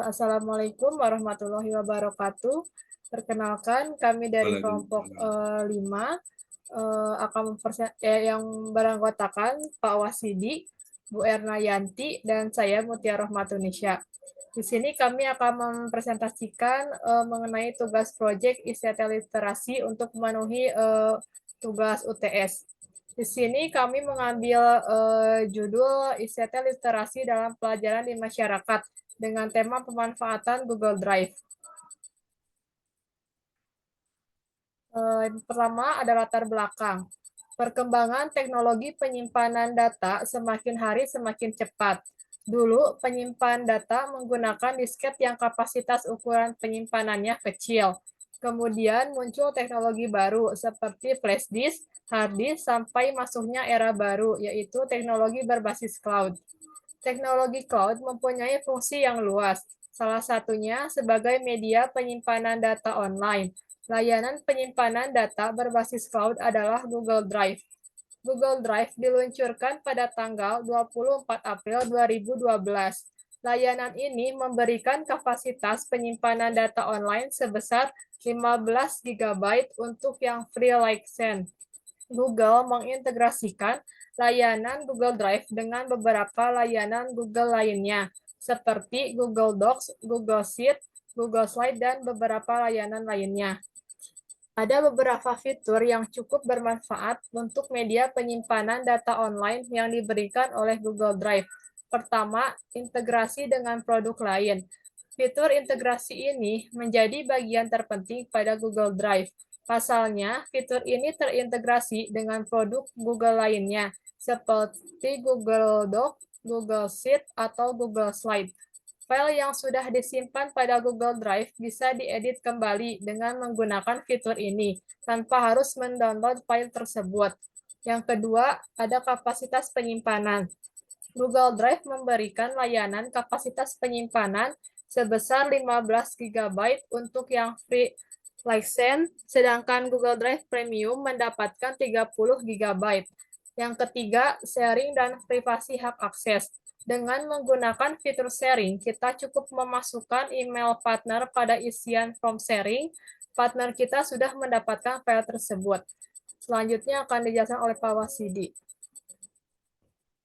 Assalamualaikum warahmatullahi wabarakatuh. Perkenalkan, kami dari kelompok Waalaikumsalam. 5 yang beranggotakan Pak Wasidi, Bu Erna Yanti, dan saya Mutia Rohmatunisya. Di sini kami akan mempresentasikan mengenai tugas proyek ICT literasi untuk memenuhi tugas UTS. Di sini kami mengambil judul ICT literasi dalam pelajaran di masyarakat dengan tema pemanfaatan Google Drive. Pertama ada latar belakang. Perkembangan teknologi penyimpanan data semakin hari semakin cepat. Dulu penyimpan data menggunakan disket yang kapasitas ukuran penyimpanannya kecil. Kemudian muncul teknologi baru seperti flash disk, hard disk, sampai masuknya era baru, yaitu teknologi berbasis cloud. Teknologi cloud mempunyai fungsi yang luas, salah satunya sebagai media penyimpanan data online. Layanan penyimpanan data berbasis cloud adalah Google Drive. Google Drive diluncurkan pada tanggal 24 April 2012. Layanan ini memberikan kapasitas penyimpanan data online sebesar 15 GB untuk yang free license. Google mengintegrasikan layanan Google Drive dengan beberapa layanan Google lainnya, seperti Google Docs, Google Sheet, Google Slide, dan beberapa layanan lainnya. Ada beberapa fitur yang cukup bermanfaat untuk media penyimpanan data online yang diberikan oleh Google Drive. Pertama, integrasi dengan produk lain. Fitur integrasi ini menjadi bagian terpenting pada Google Drive. Pasalnya, fitur ini terintegrasi dengan produk Google lainnya, seperti Google Doc, Google Sheet, atau Google Slide. File yang sudah disimpan pada Google Drive bisa diedit kembali dengan menggunakan fitur ini, tanpa harus mendownload file tersebut. Yang kedua, ada kapasitas penyimpanan. Google Drive memberikan layanan kapasitas penyimpanan sebesar 15 GB untuk yang free license, sedangkan Google Drive Premium mendapatkan 30 GB. Yang ketiga, sharing dan privasi hak akses. Dengan menggunakan fitur sharing, kita cukup memasukkan email partner pada isian form sharing. Partner kita sudah mendapatkan file tersebut. Selanjutnya akan dijelaskan oleh Pak Wasidi.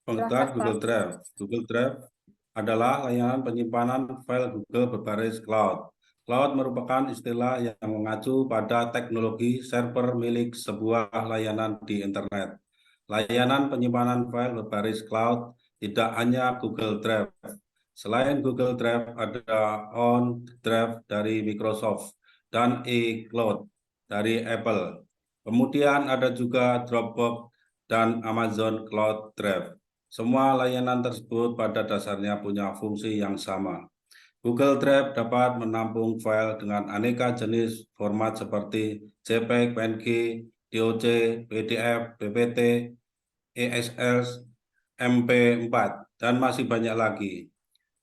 Pengertian Silakan, Pak. Google Drive. Google Drive adalah layanan penyimpanan file Google berbasis cloud. Cloud merupakan istilah yang mengacu pada teknologi server milik sebuah layanan di internet. Layanan penyimpanan file berbasis cloud tidak hanya Google Drive. Selain Google Drive, ada OneDrive dari Microsoft dan iCloud dari Apple. Kemudian ada juga Dropbox dan Amazon Cloud Drive. Semua layanan tersebut pada dasarnya punya fungsi yang sama. Google Drive dapat menampung file dengan aneka jenis format seperti JPEG, PNG, DOC, PDF, PPT, EXL, MP4, dan masih banyak lagi.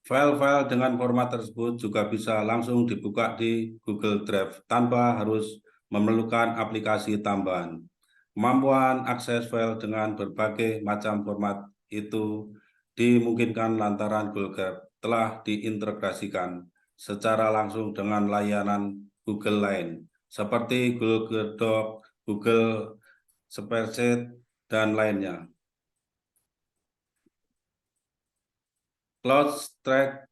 File-file dengan format tersebut juga bisa langsung dibuka di Google Drive tanpa harus memerlukan aplikasi tambahan. Kemampuan akses file dengan berbagai macam format itu dimungkinkan lantaran Google Drive telah diintegrasikan secara langsung dengan layanan Google lain, seperti Google Doc, Google Spreadsheet, dan lainnya. Cloud Stack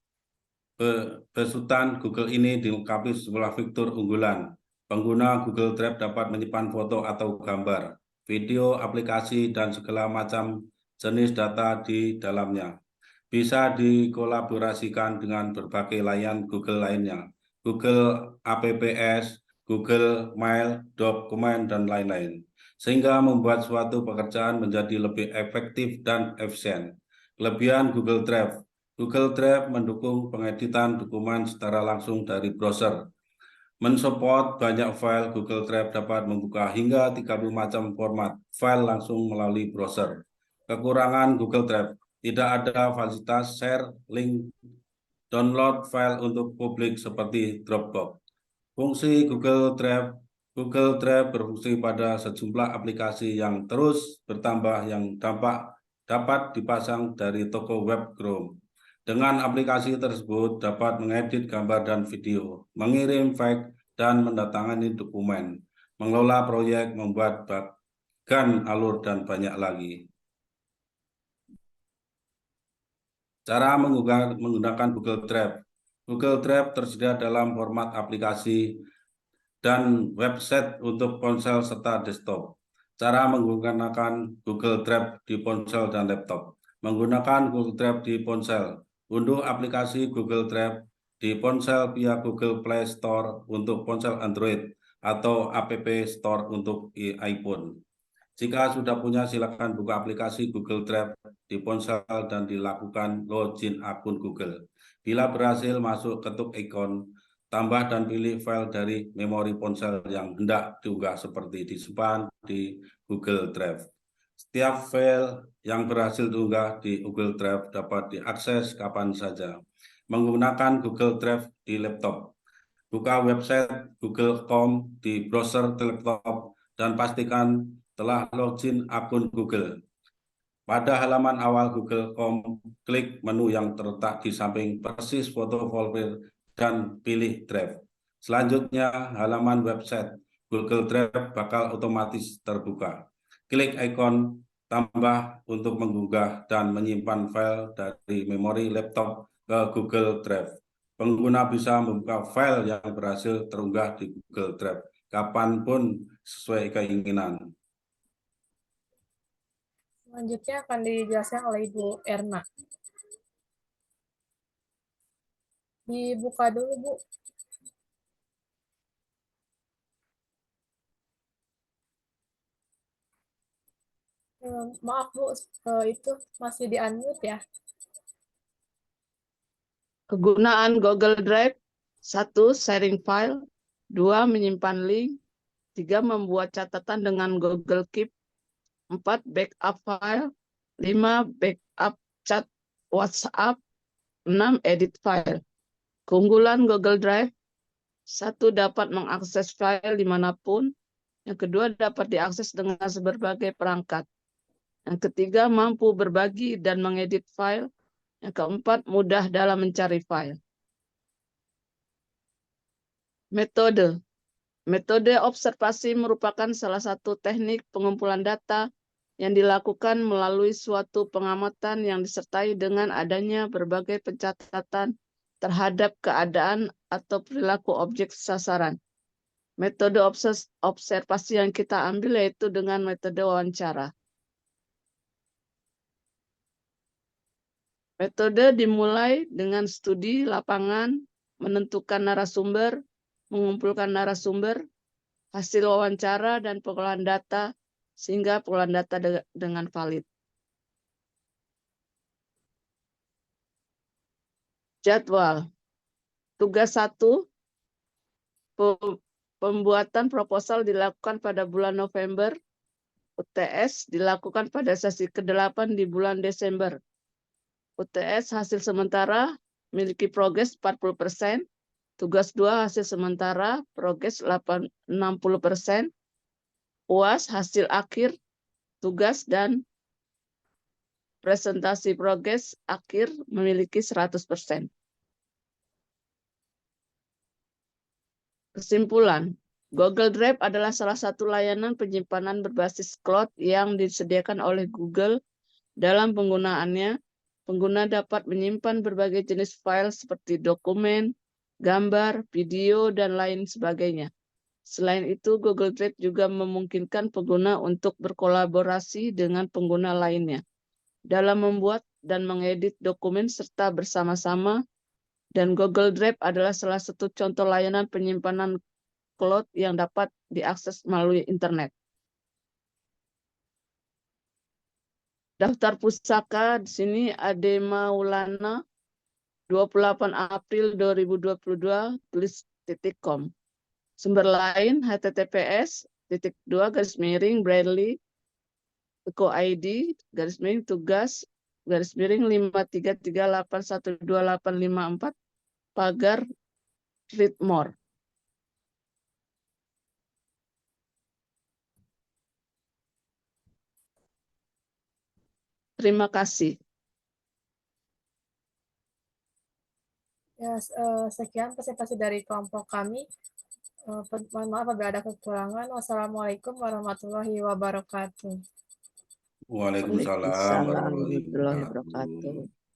besutan Google ini dilengkapi sejumlah fitur unggulan. Pengguna Google Drive dapat menyimpan foto atau gambar, video, aplikasi, dan segala macam jenis data di dalamnya. Bisa dikolaborasikan dengan berbagai layanan Google lainnya, Google Apps, Google Mail, dokumen, dan lain-lain, sehingga membuat suatu pekerjaan menjadi lebih efektif dan efisien. Kelebihan Google Drive. Google Drive mendukung pengeditan dokumen secara langsung dari browser. Mensupport banyak file, Google Drive dapat membuka hingga 30 macam format file langsung melalui browser. Kekurangan Google Drive, tidak ada fasilitas share, link, download file untuk publik seperti Dropbox. Fungsi Google Drive berfungsi pada sejumlah aplikasi yang terus bertambah yang dapat dipasang dari toko web Chrome. Dengan aplikasi tersebut dapat mengedit gambar dan video, mengirim file dan mendatangani dokumen, mengelola proyek, membuat bagan alur, dan banyak lagi. Cara menggunakan Google Drive. Google Drive tersedia dalam format aplikasi dan website untuk ponsel serta desktop. Cara menggunakan Google Drive di ponsel dan laptop. Menggunakan Google Drive di ponsel. Unduh aplikasi Google Drive di ponsel via Google Play Store untuk ponsel Android atau App Store untuk iPhone. Jika sudah punya, silakan buka aplikasi Google Drive di ponsel dan dilakukan login akun Google. Bila berhasil, masuk ketuk ikon, tambah dan pilih file dari memori ponsel yang hendak diunggah seperti disimpan di Google Drive. Setiap file yang berhasil diunggah di Google Drive dapat diakses kapan saja. Menggunakan Google Drive di laptop. Buka website google.com di browser laptop dan pastikan telah login akun Google. Pada halaman awal Google.com, klik menu yang terletak di samping persis foto folder dan pilih Drive. Selanjutnya, halaman website Google Drive bakal otomatis terbuka. Klik ikon tambah untuk mengunggah dan menyimpan file dari memori laptop ke Google Drive. Pengguna bisa membuka file yang berhasil terunggah di Google Drive kapanpun sesuai keinginan. Selanjutnya akan dijelaskan oleh Ibu Erna. Dibuka dulu, Bu. Maaf, Bu, itu masih di-unmute ya. Kegunaan Google Drive: 1. Sharing file. 2. Menyimpan link. 3. Membuat catatan dengan Google Keep. 4. Backup file. 5. Backup chat WhatsApp. 6. Edit file. Keunggulan Google Drive: 1. Dapat mengakses file dimanapun. Yang kedua, dapat diakses dengan berbagai perangkat. Yang ketiga, mampu berbagi dan mengedit file. Yang keempat, mudah dalam mencari file. Metode. Metode observasi merupakan salah satu teknik pengumpulan data yang dilakukan melalui suatu pengamatan yang disertai dengan adanya berbagai pencatatan terhadap keadaan atau perilaku objek sasaran. Metode observasi yang kita ambil yaitu dengan metode wawancara. Metode dimulai dengan studi lapangan, menentukan narasumber, mengumpulkan narasumber, hasil wawancara, dan pengolahan data, sehingga pengolahan data dengan valid. Jadwal. Tugas 1, pembuatan proposal dilakukan pada bulan November, UTS dilakukan pada sesi ke-8 di bulan Desember. UTS hasil sementara memiliki progres 40%, tugas 2 hasil sementara progres 60%, UAS hasil akhir tugas dan presentasi progres akhir memiliki 100%. Kesimpulan, Google Drive adalah salah satu layanan penyimpanan berbasis cloud yang disediakan oleh Google. Dalam penggunaannya, pengguna dapat menyimpan berbagai jenis file seperti dokumen, gambar, video, dan lain sebagainya. Selain itu, Google Drive juga memungkinkan pengguna untuk berkolaborasi dengan pengguna lainnya dalam membuat dan mengedit dokumen serta bersama-sama, dan Google Drive adalah salah satu contoh layanan penyimpanan cloud yang dapat diakses melalui internet. Daftar pusaka di sini Ade Maulana 28 April 2022 tulis.com. Sumber lain https://braille.id/tugas/533812854 pagar read more. Terima kasih. Ya, sekian presentasi dari kelompok kami. Mohon maaf apabila ada kekurangan. Wassalamualaikum warahmatullahi wabarakatuh. Waalaikumsalam Waalaikumsalam warahmatullahi warahmatullahi wabarakatuh. wabarakatuh.